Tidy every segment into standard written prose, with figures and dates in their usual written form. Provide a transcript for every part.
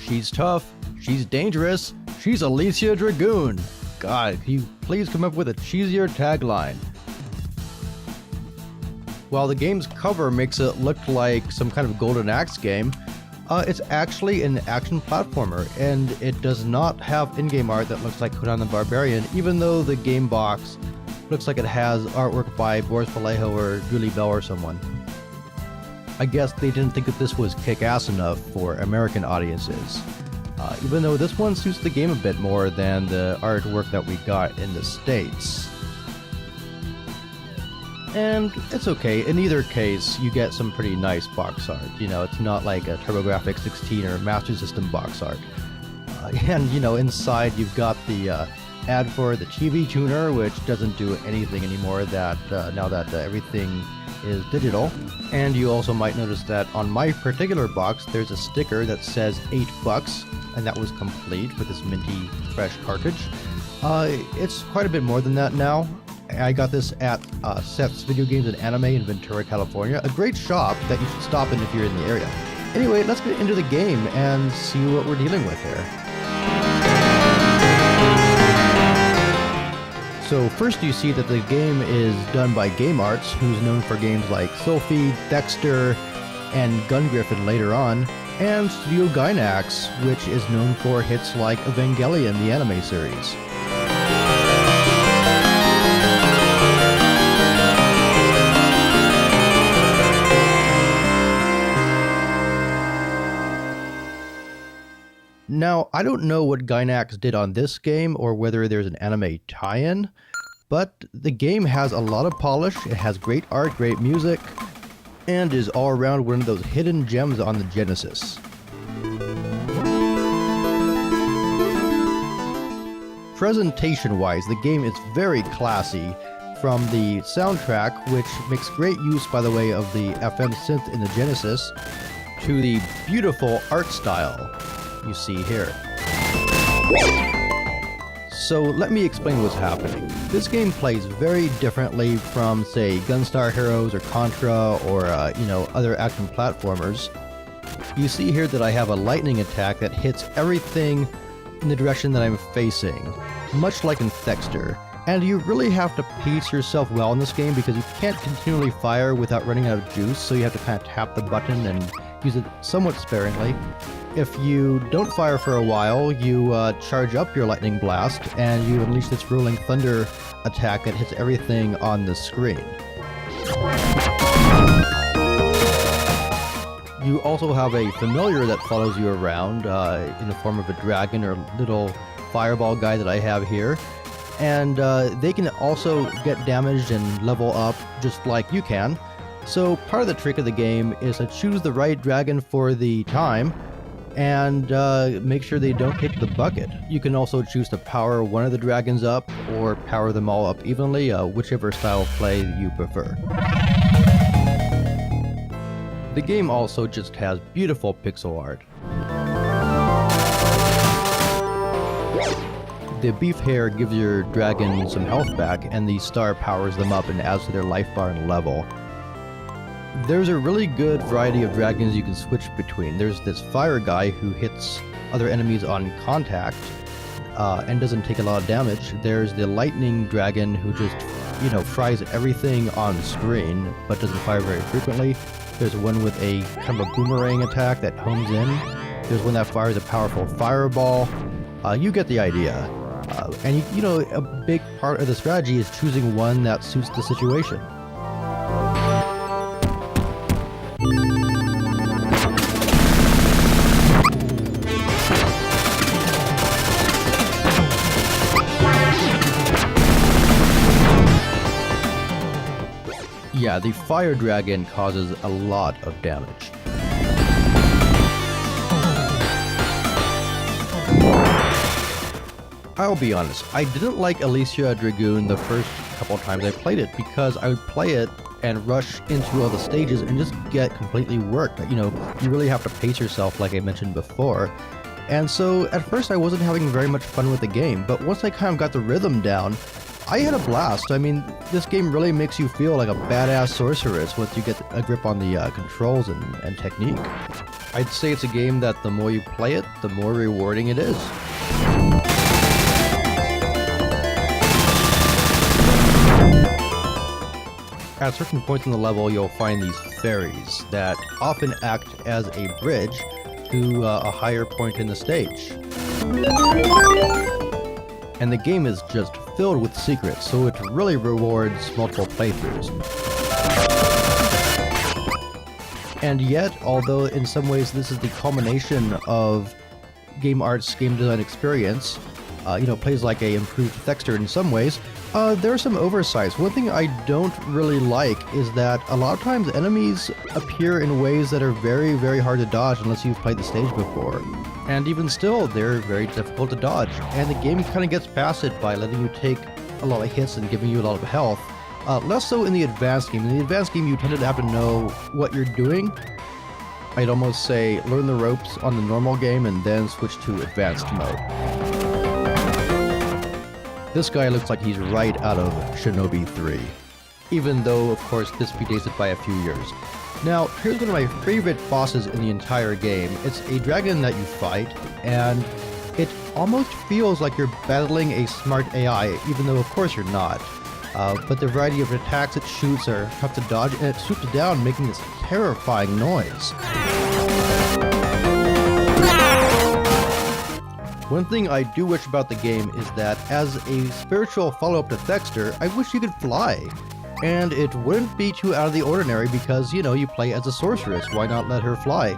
She's tough, she's dangerous, she's Alisia Dragoon. God, can you please come up with a cheesier tagline? While the game's cover makes it look like some kind of Golden Axe game, it's actually an action platformer, and it does not have in-game art that looks like Conan the Barbarian, even though the game box looks like it has artwork by Boris Vallejo or Julie Bell or someone. I guess they didn't think that this was kick-ass enough for American audiences, even though this one suits the game a bit more than the artwork that we got in the States. And it's okay, in either case, you get some pretty nice box art. You know, it's not like a TurboGrafx 16 or Master System box art. And, you know, inside you've got the ad for the TV tuner, which doesn't do anything anymore now that everything is digital. And you also might notice that on my particular box, there's a sticker that says $8, and that was complete with this minty, fresh cartridge. It's quite a bit more than that now. I got this at Seth's Video Games and Anime in Ventura, California, a great shop that you should stop in if you're in the area. Anyway, let's get into the game and see what we're dealing with here. So first you see that the game is done by Game Arts, who's known for games like Sophie, Thexder, and Gun Griffin later on, and Studio Gainax, which is known for hits like Evangelion, the anime series. Now, I don't know what Gainax did on this game or whether there's an anime tie-in, but the game has a lot of polish, it has great art, great music, and is all around one of those hidden gems on the Genesis. Presentation-wise, the game is very classy, from the soundtrack, which makes great use, by the way, of the FM synth in the Genesis, to the beautiful art style you see here. So let me explain what's happening. This game plays very differently from, say, Gunstar Heroes or Contra or, other action platformers. You see here that I have a lightning attack that hits everything in the direction that I'm facing, much like in Thexder. And you really have to pace yourself well in this game because you can't continually fire without running out of juice, so you have to kind of tap the button and use it somewhat sparingly. If you don't fire for a while, you charge up your lightning blast and you unleash this rolling thunder attack that hits everything on the screen. You also have a familiar that follows you around in the form of a dragon or little fireball guy that I have here. And they can also get damaged and level up just like you can. So part of the trick of the game is to choose the right dragon for the time and make sure they don't hit the bucket. You can also choose to power one of the dragons up or power them all up evenly, whichever style of play you prefer. The game also just has beautiful pixel art. The beef hair gives your dragon some health back, and the star powers them up and adds to their life bar and level. There's a really good variety of dragons you can switch between. There's this fire guy who hits other enemies on contact and doesn't take a lot of damage. There's the lightning dragon who just, fries everything on screen but doesn't fire very frequently. There's one with a kind of a boomerang attack that homes in. There's one that fires a powerful fireball. You get the idea. And a big part of the strategy is choosing one that suits the situation. Yeah, the fire dragon causes a lot of damage. I'll be honest, I didn't like Alisia Dragoon the first couple times I played it because I would play it and rush into all the stages and just get completely worked. You really have to pace yourself like I mentioned before. And so at first I wasn't having very much fun with the game, but once I kind of got the rhythm down, I had a blast. I mean, this game really makes you feel like a badass sorceress once you get a grip on the controls and technique. I'd say it's a game that the more you play it, the more rewarding it is. At certain points in the level, you'll find these fairies that often act as a bridge to a higher point in the stage. And the game is just filled with secrets, so it really rewards multiple playthroughs. And yet, although in some ways this is the culmination of game art's game design experience, plays like a improved Thexder in some ways, there are some oversights. One thing I don't really like is that a lot of times enemies appear in ways that are very, very hard to dodge unless you've played the stage before. And even still, they're very difficult to dodge. And the game kind of gets past it by letting you take a lot of hits and giving you a lot of health. Less so in the advanced game. In the advanced game, you tend to have to know what you're doing. I'd almost say learn the ropes on the normal game and then switch to advanced mode. This guy looks like he's right out of Shinobi 3, even though, of course, this predates it by a few years. Now, here's one of my favorite bosses in the entire game. It's a dragon that you fight, and it almost feels like you're battling a smart AI, even though, of course, you're not. But the variety of attacks it shoots are tough to dodge, and it swoops down, making this terrifying noise. One thing I do wish about the game is that as a spiritual follow-up to Thexder, I wish you could fly. And it wouldn't be too out of the ordinary because, you play as a sorceress, why not let her fly?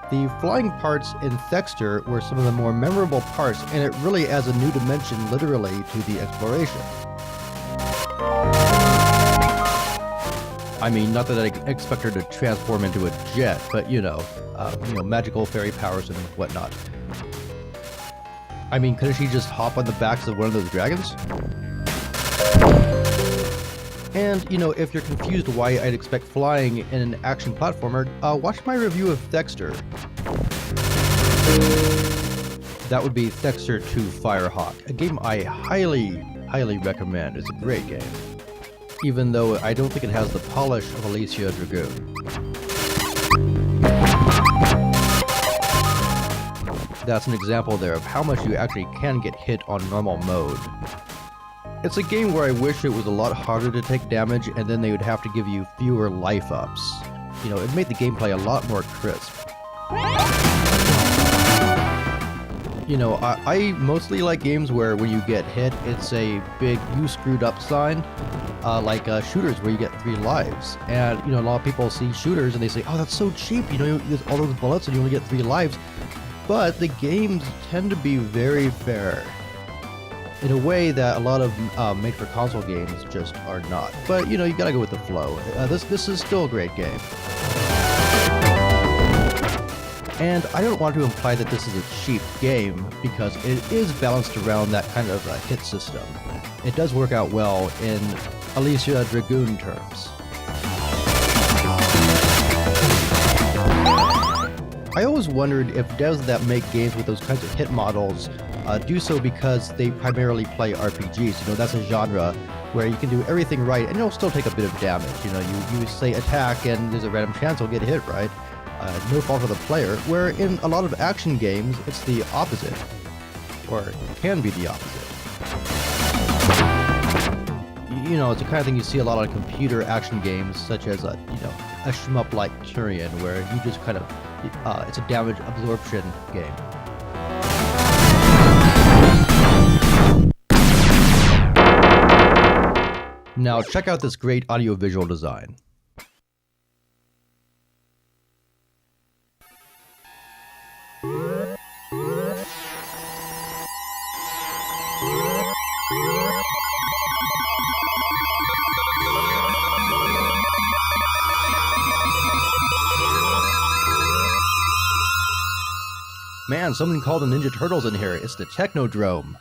The flying parts in Thexder were some of the more memorable parts, and it really adds a new dimension, literally, to the exploration. I mean, not that I expect her to transform into a jet, but, magical fairy powers and whatnot. I mean, couldn't she just hop on the backs of one of those dragons? And, if you're confused why I'd expect flying in an action platformer, watch my review of Thexder. That would be Thexder 2 Firehawk, a game I highly, highly recommend. It's a great game. Even though I don't think it has the polish of Alisia Dragoon. That's an example there of how much you actually can get hit on normal mode. It's a game where I wish it was a lot harder to take damage and then they would have to give you fewer life ups. It made the gameplay a lot more crisp. I mostly like games where when you get hit, it's a big "you screwed up" sign, like shooters where you get 3 lives. And, a lot of people see shooters and they say, oh, that's so cheap, there's all those bullets and you only get 3 lives. But the games tend to be very fair, in a way that a lot of made-for-console games just are not. But, you gotta go with the flow. This is still a great game. And I don't want to imply that this is a cheap game, because it is balanced around that kind of hit system. It does work out well in Alisia Dragoon terms. I always wondered if devs that make games with those kinds of hit models do so because they primarily play RPGs. That's a genre where you can do everything right and you'll still take a bit of damage. You say attack and there's a random chance you'll get hit, right? No fault of the player, where in a lot of action games, it's the opposite. Or it can be the opposite. It's the kind of thing you see a lot on computer action games, such as, a shmup like Turian, where you just kind of, it's a damage absorption game. Now check out this great audio-visual design. Man, someone called the Ninja Turtles in here. It's the Technodrome.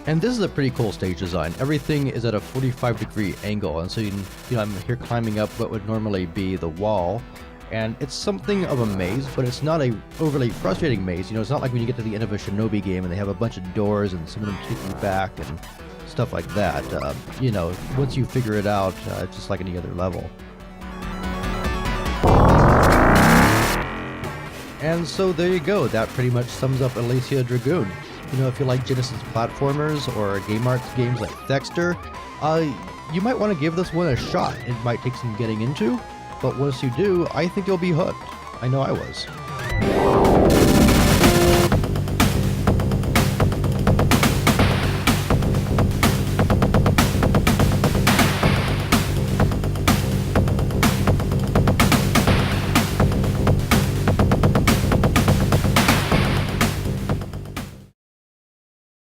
And this is a pretty cool stage design. Everything is at a 45-degree angle, and so I'm here climbing up what would normally be the wall, and it's something of a maze, but it's not a overly frustrating maze. It's not like when you get to the end of a Shinobi game and they have a bunch of doors and some of them take you back, and stuff like that. You know, once you figure it out, it's just like any other level. And so there you go, that pretty much sums up Alisia Dragoon. You know, if you like Genesis platformers or Game Arts games like Thexder, you might want to give this one a shot. It might take some getting into, but once you do, I think you'll be hooked. I know I was.